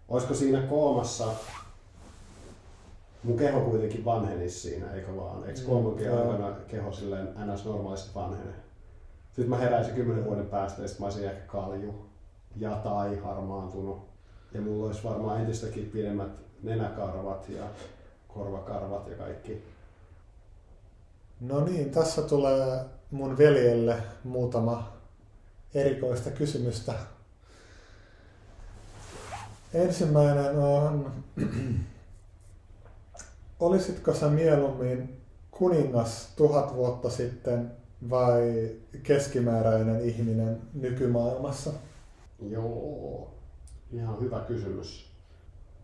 olisiko siinä koomassa mun keho kuitenkin vanhenisi siinä, eikö vaan? Eikö koomankin aikana keho silleen ns. Normaalisti vanhene? Sitten mä heräisin 10 vuoden päästä ja sit mä olisin ehkä kalju ja tai harmaantunut. Ja mulla olisi varmaan entistäkin pidemmät nenäkarvat ja korvakarvat ja kaikki. No niin, tässä tulee mun veljelle muutama erikoista kysymystä. Ensimmäinen on, olisitko sä mieluummin kuningas 1000 vuotta sitten vai keskimääräinen ihminen nykymaailmassa? Joo, ihan hyvä kysymys.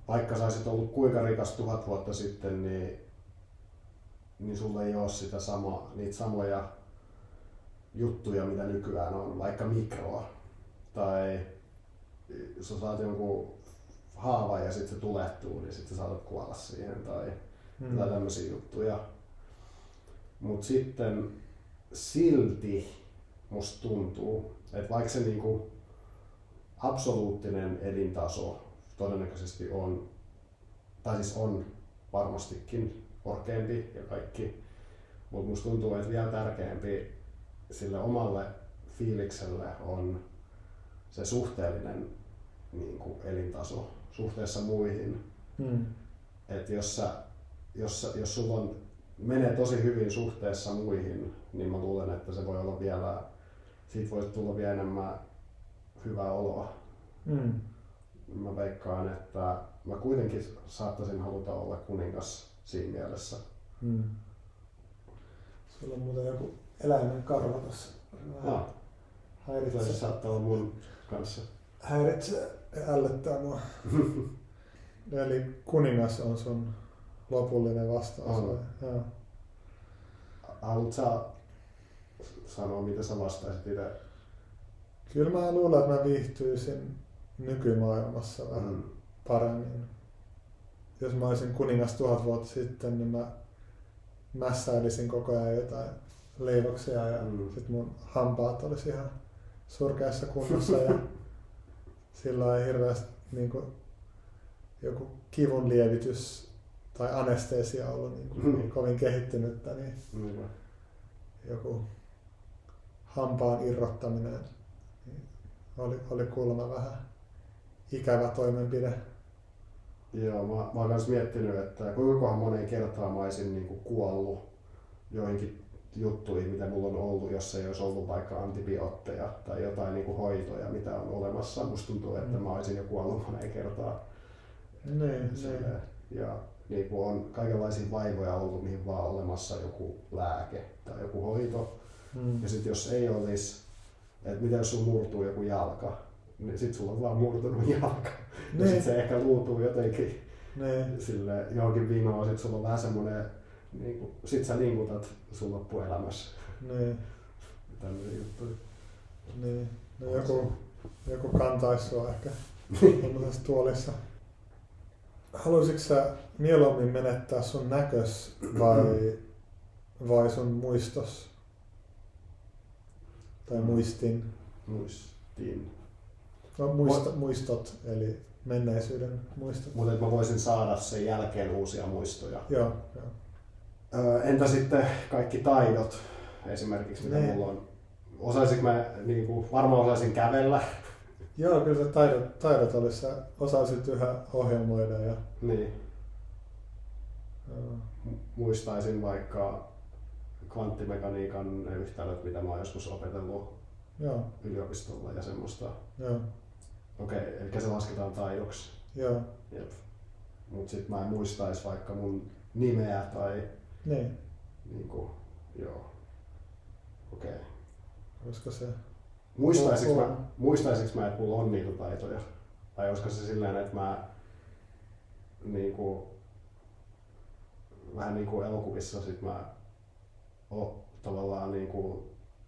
Vaikka sä olisit ollut kuinka rikas 1000 vuotta sitten, niin sulla ei ole niitä samoja juttuja, mitä nykyään on, vaikka mikroa. Tai sä saat jonkun haavan ja sitten se tulehtuu, niin sitten saatat kuolla siihen tai tämmöisiä juttuja. Mut sitten silti musta tuntuu, että vaikka se niinku absoluuttinen elintaso todennäköisesti on, tai siis on varmastikin korkeampi ja kaikki, mutta musta tuntuu, että vielä tärkeämpi sille omalle fiilikselle on se suhteellinen niin kuin elintaso suhteessa muihin. Että jos sulla menee tosi hyvin suhteessa muihin, niin mä luulen, että se voi olla vielä, siitä voi tulla vielä enemmän hyvää oloa. Mä veikkaan, että mä kuitenkin saattaisin haluta olla kuningas siinä mielessä. Sulla on muuten joku eläimen karva tässä. Häiritsee. Se saattaa olla mun kanssa. Häiritsee ja ällöttää mua. Eli kuningas on sun lopullinen vastaus. Haluatko sä sanoa, mitä sä vastaisit itse? Kyllä mä luulen, että mä viihtyisin nykymaailmassa vähän paremmin. Jos mä olisin kuningas 1000 vuotta sitten, niin mä mässäilisin koko ajan jotain leivoksia ja sit mun hampaat olisi ihan surkeassa kunnossa ja sillä ei hirveästi niinku joku kivun lievitys tai anesteesia ollut niin kovin kehittynyttä, niin joku hampaan irrottaminen niin oli kuulemma vähän ikävä toimenpide. Joo, mä oon myös miettinyt, että kuinka moneen kertaan mä olisin niinku kuollut joihinkin juttuihin, mitä mulla on ollut, jos ei olisi ollut vaikka antibiootteja tai jotain niinku hoitoja, mitä on olemassa. Musta tuntuu, että mä olisin jo kuollut moneen kertaan. Ja niinku on kaikenlaisia vaivoja ollut, mihin vaan olemassa joku lääke tai joku hoito. Ja sit jos ei olisi, että mitä jos sun murtuu joku jalka, niin sit sulla on vaan murtunut jalka. Ja sit se ehkä luutuu jotenkin sille johonkin vinoon, sit sulla on vähän semmonen, niinku, sit sä linkutat sun loppuelämässä. Tämmöisiä juttuja. No joku kantaisi sua ehkä tämmöisessä tuolissa. Haluaisitko sä mieluummin menettää sun näkös vai sun muistos? Tai muistin? Muistin. No, muistot, eli menneisyyden muistot. Mutta mä voisin saada sen jälkeen uusia muistoja. Joo. Entä sitten kaikki taidot esimerkiksi, mitä mulla on? Osaisinko mä, varmaan osaisin kävellä. Joo, kyllä se taidot olisi, sä osaisit yhä ohjelmoida. Ja... Niin. Muistaisin vaikka kvanttimekaniikan yhtälöt, mitä mä oon joskus opetellut yliopistolla ja semmoista. Okei, eli se lasketaan taidoksi. Joo. Jep. Mut sit mä en muistais vaikka mun nimeä tai Okei. Olisiko se? Muistaisinko mä, että mulla on niitä taitoja? Tai olisiko se silleen, että mä vähän niin kuin elokuvissa sit mä tavallaan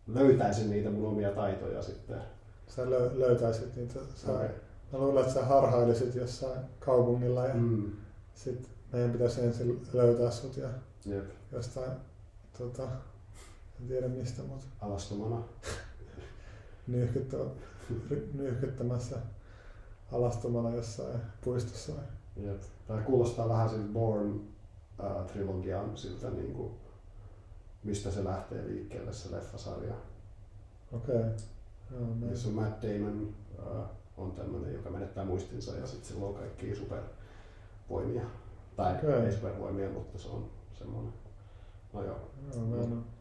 löytäisin niitä mun omia taitoja sitten. Sä löytäisit niitä. Mä luulen, että sä harhailisit jossain kaupungilla ja sit meidän pitäisi ensin löytää sut ja jostain, en tiedä mistä, mutta alastomana. Nyyhkyttämässä alastomana jossain puistossa. Jep. Tämä kuulostaa vähän siltä Bourne-trilogian siltä, niin kuin, mistä se lähtee liikkeelle se leffasarja. Okei. Missä on Matt Damon on tämmöinen, joka menettää muistinsa ja sitten sillä on kaikkia supervoimia. Tai ei supervoimia, mutta se on semmoinen. No joo.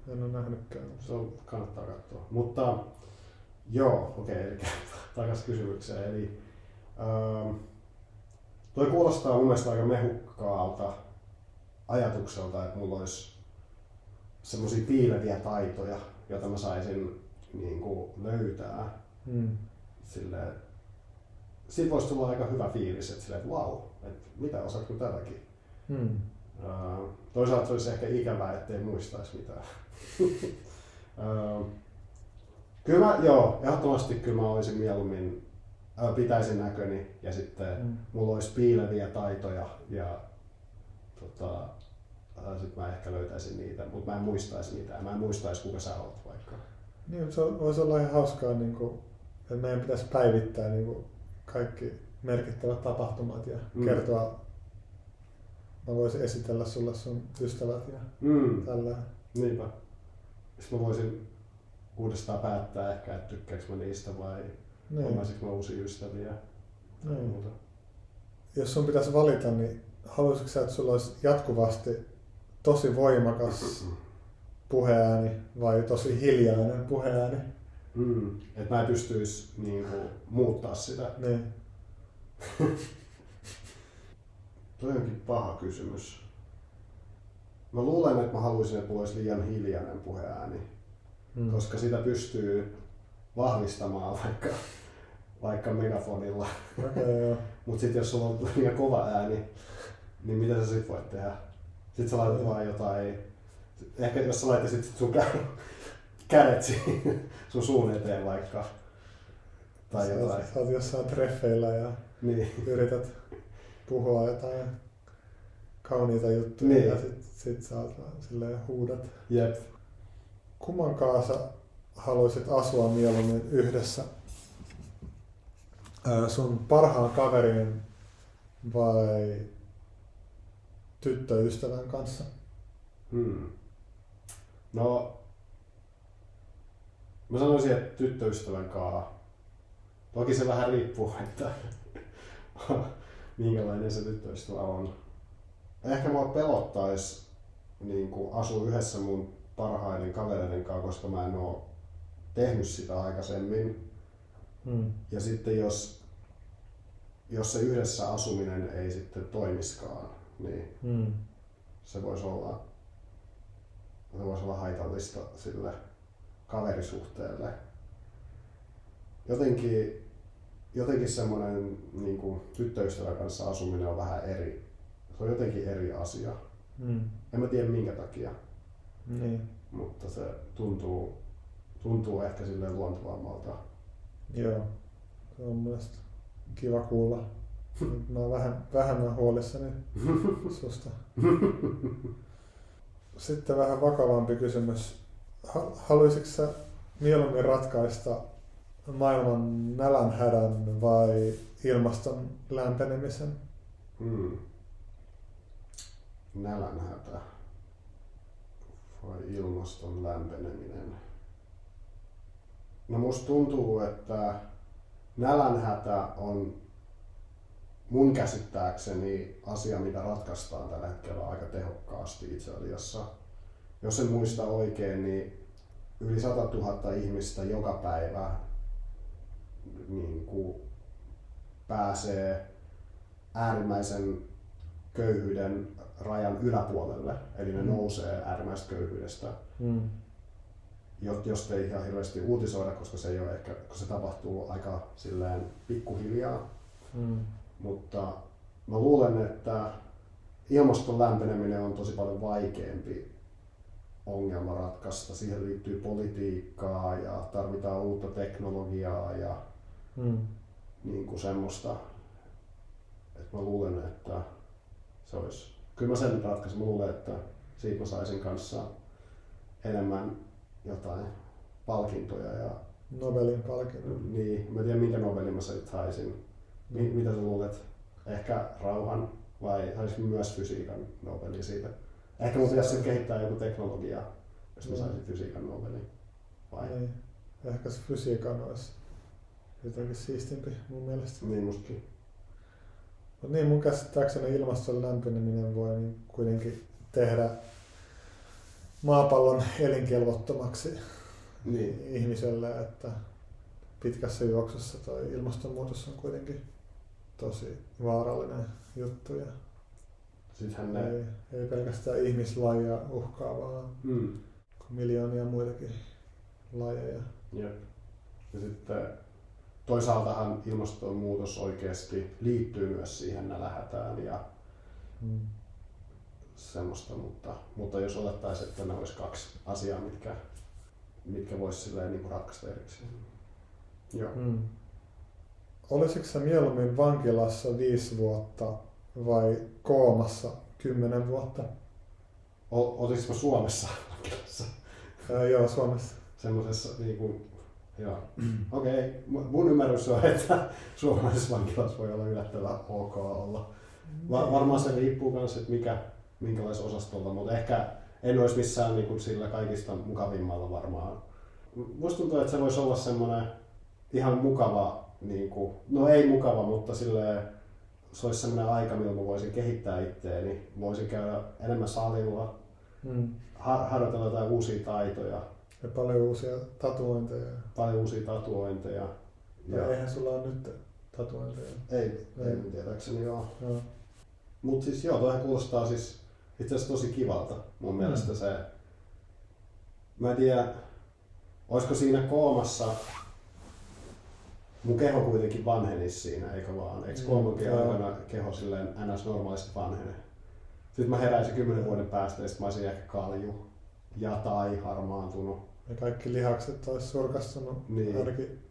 En ole nähnytkään. Se on, kannattaa katsoa. Mutta joo, okei, eli takaisin kysymykseen. Eli toi kuulostaa mun mielestä aika mehukkaalta ajatukselta, että mulla olisi semmoisia piileviä taitoja, joita mä saisin niin kuin löytää. Silleen, siitä voisi tulla aika hyvä fiilis, että silleen, wow, että mitä osaatko tätäkin. Toisaalta se olisi ehkä ikävää, ettei muistaisi mitään. Kyllä mä, ehdottomasti kyllä mä olisin mieluummin, pitäisin näköni ja sitten mulla olisi piileviä taitoja ja sitten mä ehkä löytäisin niitä, mutta mä en muistaisi mitään. Mä en muistaisi kuka sä oot vaikka. Niin, se voisi olla ihan hauskaa, niin kuin, että meidän pitäisi päivittää niin kuin kaikki merkittävät tapahtumat ja kertoa. Mä voisin esitellä sulle sun ystävät ja tällä. Niinpä. Sitten mä voisin uudestaan päättää ehkä, että tykkääkö mä niistä vai omaisinko mä uusia ystäviä. Jos sun pitäisi valita, niin haluaisitko sä, että sulla olisi jatkuvasti tosi voimakas puheääni vai tosi hiljainen puheääni? Että mä en pystyisi niinku muuttaa sitä. Niin. Toi onkin paha kysymys. Mä luulen, että mä haluaisin, että mulla olisi liian hiljainen puheääni, koska sitä pystyy vahvistamaan vaikka megafonilla. Okay, Mutta sitten jos sulla on liian kova ääni, niin mitä sä sit voit tehdä? Sitten sä laitat vaan jotain, ehkä jos sä laittaisit sun kädet sun suun eteen vaikka, tai jotain. Sä oot jossain treffeillä ja yrität puhua jotain kauniita juttuja ja sit sä oot silleen huudat. Jep. Kumman kanssa haluaisit asua mieluummin yhdessä? Sun parhaan kaverin vai tyttöystävän kanssa? No, mä sanoisin, että tyttöystävän kanssa. Toki se vähän riippuu, että minkälainen se tyttöystävä on. Ehkä mua pelottaisi niin asua yhdessä mun parhaiden kavereiden kanssa, koska mä en oo tehnyt sitä aikaisemmin. Ja sitten jos se yhdessä asuminen ei sitten toimiskaan, niin se voisi olla haitallista sille kaverisuhteelle. Jotenkin semmoinen niin kuin tyttöystävän kanssa asuminen on vähän eri. Se on jotenkin eri asia. En mä tiedä minkä takia. Mutta se tuntuu ehkä silleen luontevammalta. Joo, se on mielestäni kiva kuulla. Mä oon vähemmän huolissani susta. Sitten vähän vakavampi kysymys. Haluaisitko sä mieluummin ratkaista maailman nälänhädän vai ilmaston lämpenemisen? Nälänhätä vai ilmaston lämpeneminen? No musta tuntuu, että nälänhätä on mun käsittääkseni asia, mitä ratkaistaan tällä hetkellä aika tehokkaasti itse asiassa. Jos en muista oikein, niin yli 100 000 ihmistä joka päivä niin kuin pääsee äärimmäisen köyhyyden rajan yläpuolelle, eli ne nousee äärimmäisestä köyhyydestä. Josta ei ihan hirveästi uutisoida, koska se ei ole ehkä, kun se tapahtuu aika silleen pikkuhiljaa. Mutta mä luulen, että ilmaston lämpeneminen on tosi paljon vaikeampi ongelma ratkaista. Siihen liittyy politiikkaa ja tarvitaan uutta teknologiaa ja niin kuin semmoista. Että mä luulen, että se olisi. Kyllä mä sen ratkaisin. Mä luulen, että siitä mä saisin kanssa enemmän jotain palkintoja. Ja Nobelin palkinnon. niin, mä en tiedä minkä Nobelin mä saisin. Mitä sä luulet? Ehkä rauhan vai saisi myös fysiikan Nobelin siitä? Ehkä mun pitäisi kehittää joku teknologia, jos mä saisin fysiikan Nobelin. Vai? Niin. Ehkä se fysiikan olisi jotenkin siistimpi mun mielestä. Niin mustakin. Mut niin mun käsittääkseni ilmaston lämpeneminen voi niin kuitenkin tehdä maapallon elinkelvottomaksi Niin. ihmiselle, että pitkässä juoksussa toi ilmastonmuutos on kuitenkin tosi vaarallinen juttu ja ei pelkästään ihmislajia uhkaa, vaan miljoonia muitakin lajeja. Jep. Ja sitten toisaaltahan ilmastonmuutos oikeasti liittyy myös siihen nälänhätään ja semmoista, mutta jos olettaisiin, että ne olisi kaksi asiaa, mitkä voisi silleen niin ratkaista erikseen. Joo. Olisitko sä mieluummin vankilassa 5 vuotta vai koomassa 10 vuotta? Olisiko mä Suomessa vankilassa? Joo, Suomessa. Semmoisessa niinku, joo. Okei. Mun ymmärrys on, että suomalaisessa vankilassa voi olla yllättävän ok olla. Varmaan se riippuu myös, että minkälaisella osastolla, mutta ehkä en olisi missään niin kuin sillä kaikista mukavimmalla varmaan. Musta tuntuu, että se voisi olla semmoinen ihan mukava, niin kuin, no ei mukava, mutta silleen, se olisi semmoinen aika, milloin mä voisin kehittää itteeni. Voisin käydä enemmän salilla, harjoitella jotain uusia taitoja. Ja paljon uusia tatuointeja. Ja eihän sulla ole nyt tatuointeja. Ei tietääkseni joo. Mutta siis joo, toihan kuulostaa siis itse asiassa tosi kivalta. Mun mielestä se, mä en tiedä, olisiko siinä koomassa, mun keho kuitenkin vanhenisi siinä, eikö vaan? Eikö koomankin aikana keho silleen ns. Normaalisti vanhene? Sitten mä heräisin 10 vuoden päästä ja sit mä olisin ehkä kalju ja tai harmaantunut. Ja kaikki lihakset olisi surkastunut ainakin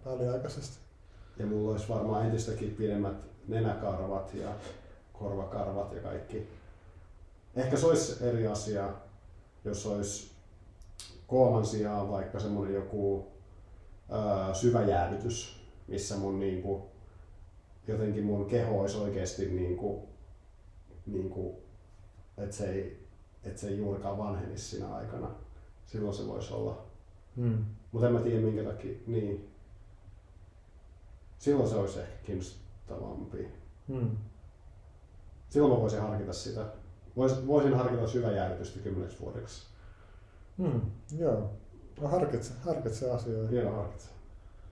väliaikaisesti. Ja mulla olisi varmaan entistäkin pidemmät nenäkarvat ja korvakarvat ja kaikki. Ehkä se olisi eri asia, jos olisi kooman sijaan vaikka semmoinen joku syvä jäädytys, missä mun niinku, jotenkin mun keho olisi oikeasti niinku, että se ei juurikaan vanhenisi siinä aikana. Silloin se voisi olla. Mutta en mä tiedä minkä takia. Niin. Silloin se olisi ehkä kiinnostavampi. Silloin mä voisin harkita sitä. Voisin harkita syväjäädytystä 10 vuodeksi. Joo. Harkitse asioita. Joo, harkitse.